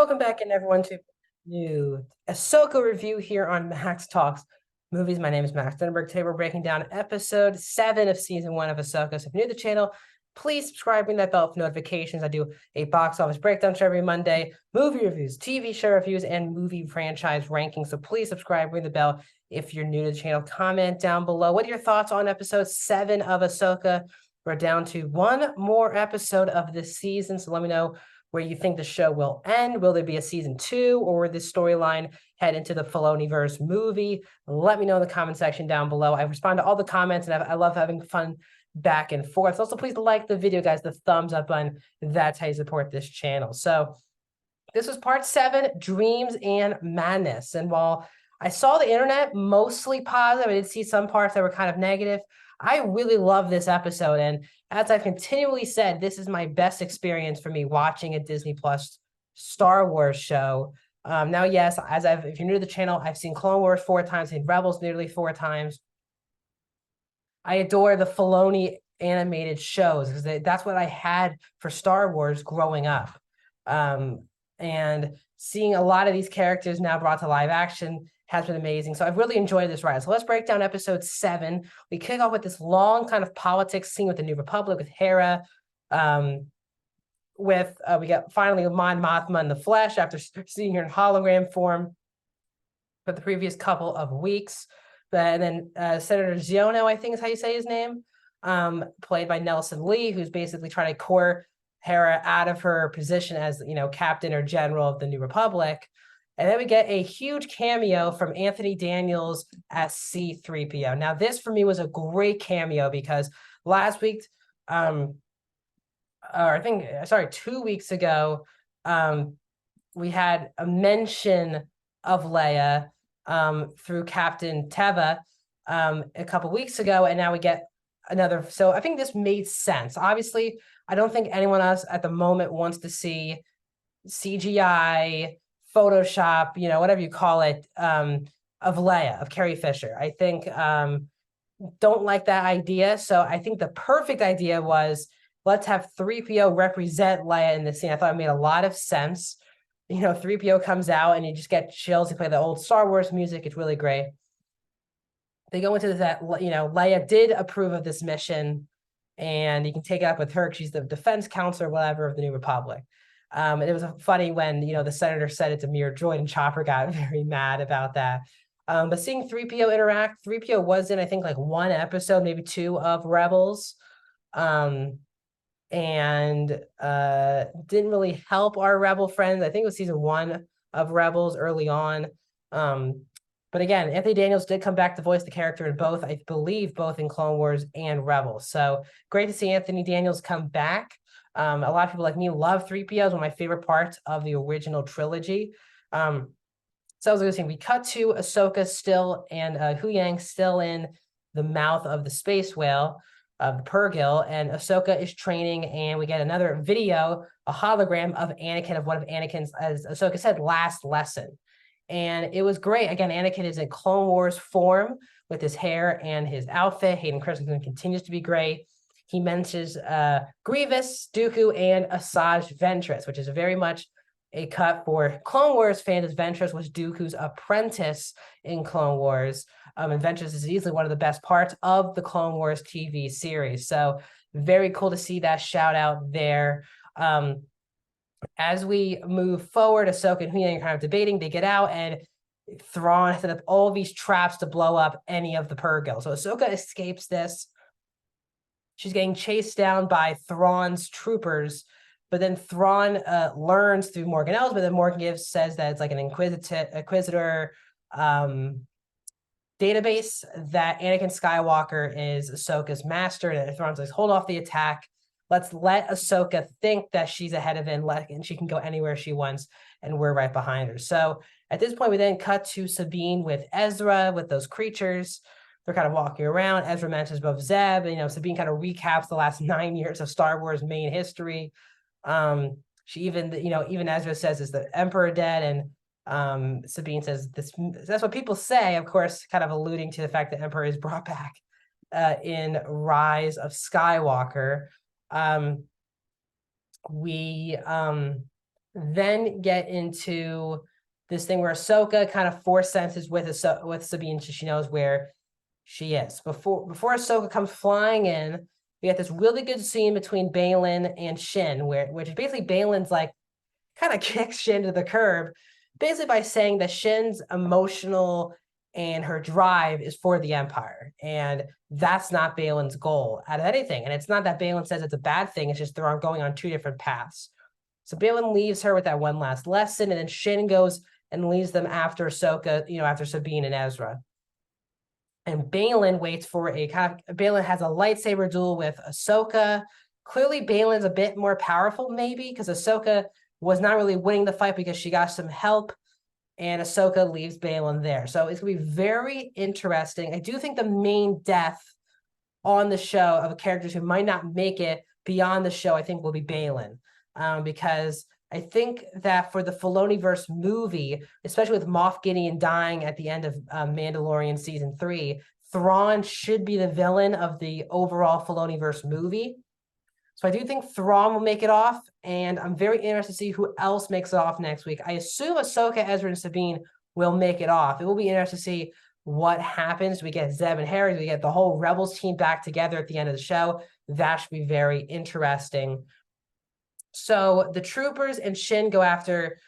Welcome back, and everyone, to new Ahsoka review here on Max Talks Movies. My name is Max Denberg. Today we're breaking down episode 7 of season 1 of Ahsoka. So if you're new to the channel, please subscribe, ring that bell for notifications. I do a box office breakdown show every Monday, movie reviews, TV show reviews, and movie franchise rankings. So please subscribe, ring the bell if you're new to the channel. Comment down below. What are your thoughts on episode 7 of Ahsoka? We're down to one more episode of this season, so let me know where you think the show will end. Will there be a season 2, or will this storyline head into the Filoniverse movie? Let me know in the comment section down below. I respond to all the comments, and I love having fun back and forth. Also, please like the video, guys. The thumbs up button. That's how you support this channel. So this was part 7, Dreams and Madness. And while I saw the internet mostly positive, I did see some parts that were kind of negative. I really love this episode, and as I've continually said, this is my best experience for me watching a Disney Plus Star Wars show. Now, yes, if you're new to the channel, I've seen Clone Wars 4 times, seen Rebels nearly 4 times. I adore the Filoni animated shows because that's what I had for Star Wars growing up. And seeing a lot of these characters now brought to live action has been amazing. So I've really enjoyed this ride. So let's break down episode 7. We kick off with this long kind of politics scene with the New Republic, with Hera. We got finally Mon Mothma in the flesh after seeing her in hologram form for the previous couple of weeks. And then Senator Ziono, I think is how you say his name, played by Nelson Lee, who's basically trying to court Hera out of her position as, captain or general of the New Republic. And then we get a huge cameo from Anthony Daniels as C-3PO. Now, this for me was a great cameo because last week, 2 weeks ago, we had a mention of Leia through Captain Teva a couple weeks ago, and now we get another. So I think this made sense. Obviously, I don't think anyone else at the moment wants to see CGI, Photoshop, whatever you call it, of Leia, of Carrie Fisher. I think don't like that idea. So I think the perfect idea was, let's have 3PO represent Leia in the scene. I thought it made a lot of sense. 3PO comes out and you just get chills. They play the old Star Wars music. It's really great. They go into that, Leia did approve of this mission, and you can take it up with her. She's the defense counselor, whatever, of the New Republic. And it was funny when, the senator said it's a mere droid, and Chopper got very mad about that. But seeing 3PO interact, 3PO was in, I think, like 1 episode, maybe 2 of Rebels. And didn't really help our Rebel friends. I think it was season 1 of Rebels early on. But again, Anthony Daniels did come back to voice the character in both, I believe, both in Clone Wars and Rebels. So great to see Anthony Daniels come back. A lot of people like me love 3PO. It's one of my favorite parts of the original trilogy. So I was going to say, we cut to Ahsoka still, and Huyang still in the mouth of the space whale, of the Purrgil, and Ahsoka is training, and we get another video, a hologram of Anakin, of one of Anakin's, as Ahsoka said, last lesson. And it was great. Again, Anakin is in Clone Wars form with his hair and his outfit. Hayden Christensen continues to be great. He mentions Grievous, Dooku, and Asajj Ventress, which is very much a cut for Clone Wars fans, as Ventress was Dooku's apprentice in Clone Wars. And Ventress is easily one of the best parts of the Clone Wars TV series. So very cool to see that shout out there. As we move forward, Ahsoka and Huyang are kind of debating. They get out, and Thrawn set up all these traps to blow up any of the Purrgil. So Ahsoka escapes this. She's getting chased down by Thrawn's troopers, but then Thrawn learns through Morgan Ellis, but then Morgan says that it's like an Inquisitor database, that Anakin Skywalker is Ahsoka's master, and Thrawn's like, hold off the attack. Let's let Ahsoka think that she's ahead of it, and she can go anywhere she wants, and we're right behind her. So at this point, we then cut to Sabine with Ezra, with those creatures. They're kind of walking around. Ezra mentions both Zeb, and Sabine kind of recaps the last 9 years of Star Wars main history. She even Ezra says, is the Emperor dead? And Sabine says, that's what people say, of course, kind of alluding to the fact that Emperor is brought back in Rise of Skywalker. We then get into this thing where Ahsoka kind of force senses with Sabine, so she knows where she is. Before Ahsoka comes flying in, we get this really good scene between Balin and Shin, which is basically Balin's like kind of kicks Shin to the curb, basically by saying that Shin's emotional and her drive is for the Empire. And that's not Balin's goal out of anything. And it's not that Balin says it's a bad thing, it's just they're going on two different paths. So Balin leaves her with that one last lesson, and then Shin goes and leaves them after Ahsoka, after Sabine and Ezra. And Balin waits for Balin has a lightsaber duel with Ahsoka. Clearly, Balin's a bit more powerful, maybe, because Ahsoka was not really winning the fight because she got some help, and Ahsoka leaves Balin there. So it's going to be very interesting. I do think the main death on the show of characters who might not make it beyond the show, I think, will be Balin, because I think that for the Filoniverse movie, especially with Moff Gideon dying at the end of Mandalorian season 3, Thrawn should be the villain of the overall Filoniverse movie. So I do think Thrawn will make it off, and I'm very interested to see who else makes it off next week. I assume Ahsoka, Ezra, and Sabine will make it off. It will be interesting to see what happens. We get Zeb and Harry, we get the whole Rebels team back together at the end of the show. That should be very interesting. So the troopers and Shin go after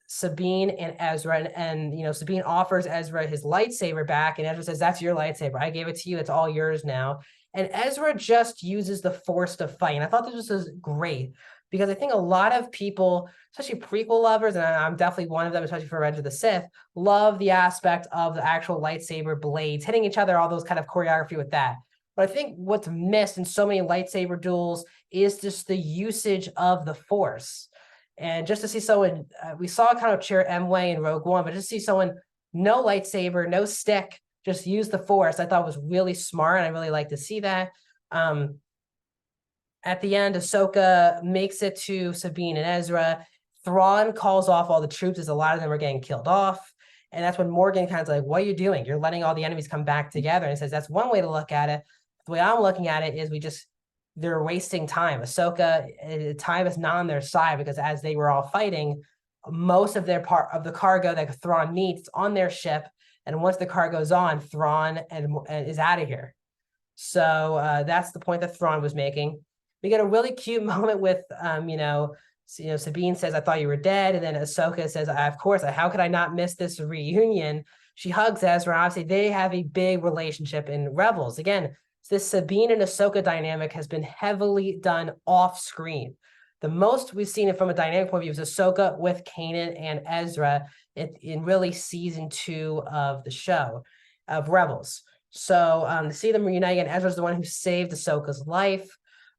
Sabine and Ezra, and Sabine offers Ezra his lightsaber back, and Ezra says, "That's your lightsaber. I gave it to you. It's all yours now." And Ezra just uses the Force to fight. And I thought this was great because I think a lot of people, especially prequel lovers, and I'm definitely one of them, especially for Revenge of the Sith, love the aspect of the actual lightsaber blades hitting each other, all those kind of choreography with that. But I think what's missed in so many lightsaber duels is just the usage of the Force. And just to see someone, we saw kind of cheer Emway in Rogue One, but just to see someone, no lightsaber, no stick, just use the Force, I thought was really smart, and I really like to see that. At the end, Ahsoka makes it to Sabine and Ezra. Thrawn calls off all the troops as a lot of them are getting killed off. And that's when Morgan kind of like, what are you doing? You're letting all the enemies come back together. And he says, that's one way to look at it. The way I'm looking at it is they're wasting time. Ahsoka, time is not on their side, because as they were all fighting, most of their part of the cargo that Thrawn needs on their ship. And once the cargo's on, Thrawn is out of here. So that's the point that Thrawn was making. We get a really cute moment with, Sabine says, "I thought you were dead," and then Ahsoka says, "Of course, how could I not miss this reunion?" She hugs Ezra. Obviously, they have a big relationship in Rebels. Again, this Sabine and Ahsoka dynamic has been heavily done off screen. The most we've seen it from a dynamic point of view is Ahsoka with Kanan and Ezra in really season 2 of the show of Rebels. So to see them reunite again, Ezra's the one who saved Ahsoka's life.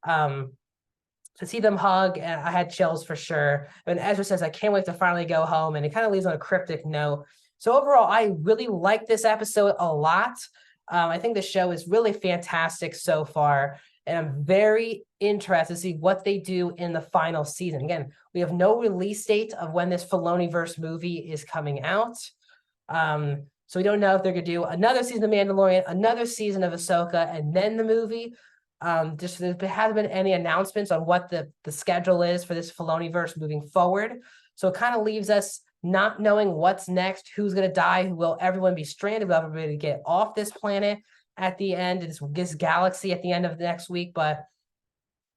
To see them hug, and I had chills for sure. And Ezra says, "I can't wait to finally go home," and it kind of leaves on a cryptic note. So overall, I really like this episode a lot. I think the show is really fantastic so far, and I'm very interested to see what they do in the final season. Again, we have no release date of when this Filoniverse movie is coming out. So we don't know if they're going to do another season of Mandalorian, another season of Ahsoka, and then the movie. There hasn't been any announcements on what the schedule is for this Filoniverse moving forward. So it kind of leaves us not knowing what's next, who's going to die, will everyone be stranded, will everybody get off this planet at the end of this galaxy at the end of the next week. But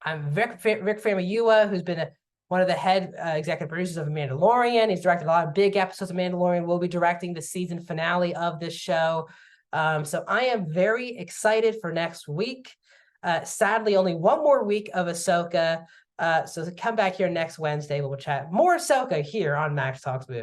I'm Rick Famuyiwa, who's been one of the head executive producers of Mandalorian. He's directed a lot of big episodes of Mandalorian. Will be directing the season finale of this show. So I am very excited for next week. Sadly, only one more week of Ahsoka. So come back here next Wednesday. We'll chat more Ahsoka here on Max Talks Movie.